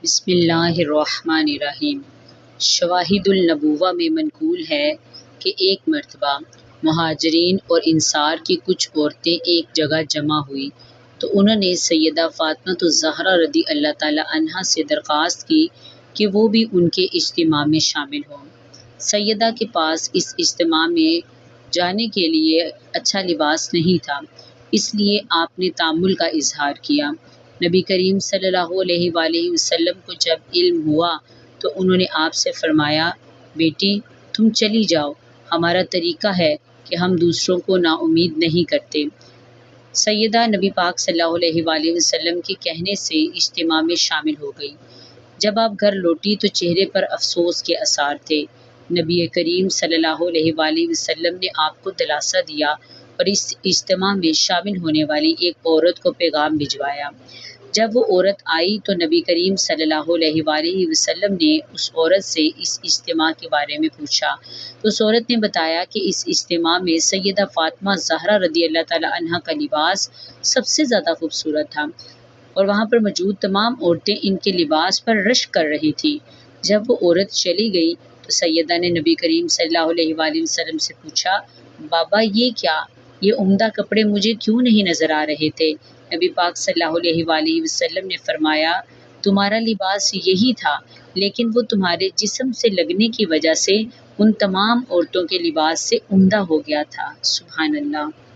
بسم اللہ الرحمن الرحیم۔ شواہد النبوہ میں منقول ہے کہ ایک مرتبہ مہاجرین اور انصار کی کچھ عورتیں ایک جگہ جمع ہوئی تو انہوں نے سیدہ فاطمہ الزہرا رضی اللہ تعالی عنہا سے درخواست کی کہ وہ بھی ان کے اجتماع میں شامل ہوں۔ سیدہ کے پاس اس اجتماع میں جانے کے لیے اچھا لباس نہیں تھا، اس لیے آپ نے تامل کا اظہار کیا۔ نبی کریم صلی اللہ علیہ وآلہ وسلم کو جب علم ہوا تو انہوں نے آپ سے فرمایا، بیٹی تم چلی جاؤ، ہمارا طریقہ ہے کہ ہم دوسروں کو نا امید نہیں کرتے۔ سیدہ نبی پاک صلی اللہ علیہ وآلہ وسلم کے کہنے سے اجتماع میں شامل ہو گئی۔ جب آپ گھر لوٹی تو چہرے پر افسوس کے آثار تھے۔ نبی کریم صلی اللہ علیہ وآلہ وسلم نے آپ کو دلاسا دیا اور اس اجتماع میں شامل ہونے والی ایک عورت کو پیغام بھجوایا۔ جب وہ عورت آئی تو نبی کریم صلی اللہ علیہ وآلہ وسلم نے اس عورت سے اس اجتماع کے بارے میں پوچھا تو اس عورت نے بتایا کہ اس اجتماع میں سیدہ فاطمہ زہرا رضی اللہ تعالی عنہا کا لباس سب سے زیادہ خوبصورت تھا اور وہاں پر موجود تمام عورتیں ان کے لباس پر رشک کر رہی تھی۔ جب وہ عورت چلی گئی تو سیدہ نے نبی کریم صلی اللہ علیہ وآلہ وسلم سے پوچھا، بابا یہ کیا؟ یہ عمدہ کپڑے مجھے کیوں نہیں نظر آ رہے تھے؟ نبی پاک صلی اللہ علیہ وآلہ وسلم نے فرمایا، تمہارا لباس یہی تھا، لیکن وہ تمہارے جسم سے لگنے کی وجہ سے ان تمام عورتوں کے لباس سے عمدہ ہو گیا تھا۔ سبحان اللہ۔